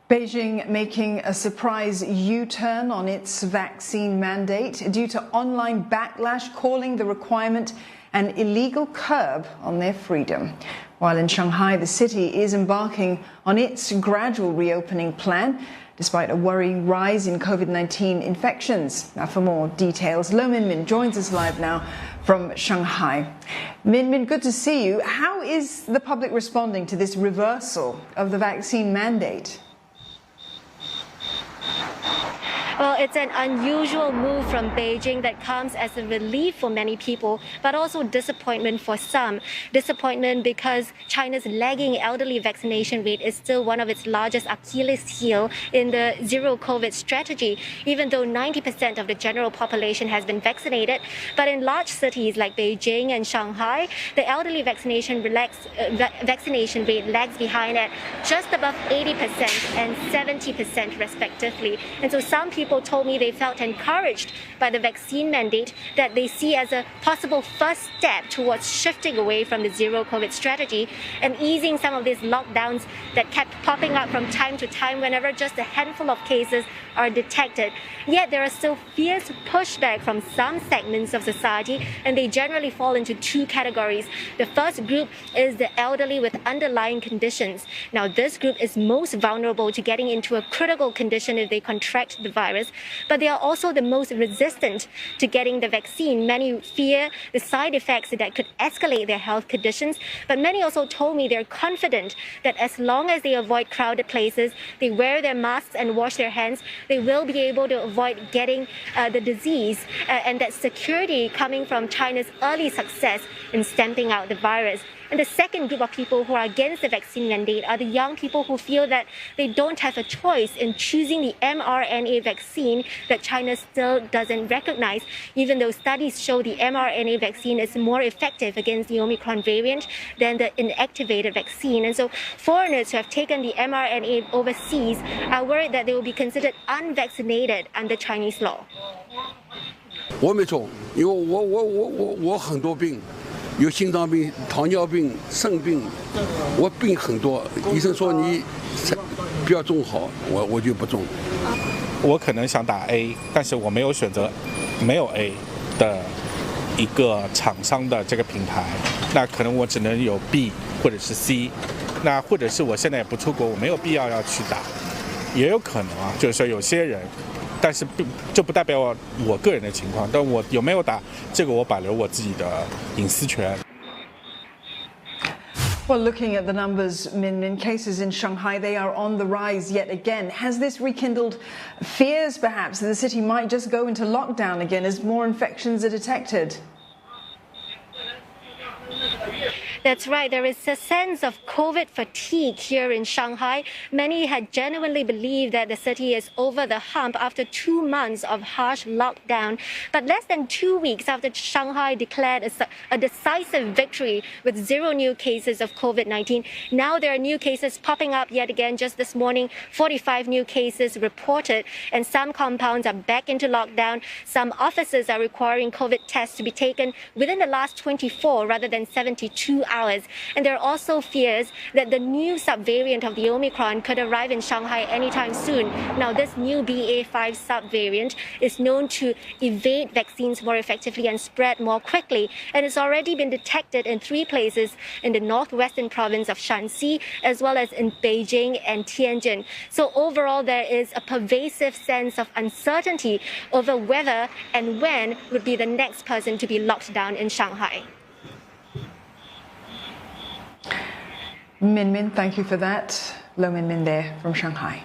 Beijing making a surprise U-turn on its vaccine mandate due to online backlash calling the requirement an illegal curb on their freedom. While in Shanghai, the city is embarking on its gradual reopening plan, despite a worrying rise in COVID-19 infections. Now, for more details, Lo Minmin joins us live now from Shanghai. Minmin, good to see you. How is the public responding to this reversal of the vaccine mandate? Well, it's an unusual move from Beijing that comes as a relief for many people, but also disappointment for some. Disappointment because China's lagging elderly vaccination rate is still one of its largest Achilles heel in the zero COVID strategy, even though 90% of the general population has been vaccinated. But in large cities like Beijing and Shanghai, the elderly vaccination rate lags behind at just above 80% and 70% respectively. And so some people told me they felt encouraged by the vaccine mandate that they see as a possible first step towards shifting away from the zero COVID strategy and easing some of these lockdowns that kept popping up from time to time whenever just a handful of cases are detected. Yet there are still fierce pushback from some segments of society, and they generally fall into two categories. The first group is the elderly with underlying conditions. Now, this group is most vulnerable to getting into a critical condition if they contract the virus, but they are also the most resistant to getting the vaccine. Many fear the side effects that could escalate their health conditions, but many also told me they're confident that as long as they avoid crowded places, they wear their masks and wash their hands, they will be able to avoid getting the disease, and that security coming from China's early success in stamping out the virus. And the second group of people who are against the vaccine mandate are the young people who feel that they don't have a choice in choosing the mRNA vaccine that China still doesn't recognize, even though studies show the mRNA vaccine is more effective against the Omicron variant than the inactivated vaccine. And so foreigners who have taken the mRNA overseas are worried that they will be considered unvaccinated under Chinese law. 我没中，因为我很多病。 有心脏病、糖尿病、肾病，我病很多。医生说你不要中好，我就不中。我可能想打 A， 但是我没有选择没有 A 的一个厂商的这个品牌，那可能我只能有 B 或者是 C， 那或者是我现在也不出国，我没有必要去打，也有可能啊，就是说有些人。 但是这不代表我个人的情况，但我有没有打，这个我保留我自己的隐私权。 Well, looking at the numbers, in cases in Shanghai, they are on the rise yet again. Has this rekindled fears, perhaps, that the city might just go into lockdown again as more infections are detected? That's right. There is a sense of COVID fatigue here in Shanghai. Many had genuinely believed that the city is over the hump after 2 months of harsh lockdown. But less than 2 weeks after Shanghai declared a decisive victory with 0 new cases of COVID-19, now there are new cases popping up yet again. Just this morning, 45 new cases reported, and some compounds are back into lockdown. Some offices are requiring COVID tests to be taken within the last 24 rather than 72 hours. And there are also fears that the new subvariant of the Omicron could arrive in Shanghai anytime soon. Now, this new BA.5 subvariant is known to evade vaccines more effectively and spread more quickly. And it's already been detected in 3 places in the northwestern province of Shanxi, as well as in Beijing and Tianjin. So overall, there is a pervasive sense of uncertainty over whether and when would be the next person to be locked down in Shanghai. Minmin, thank you for that. Lo Minmin there from Shanghai.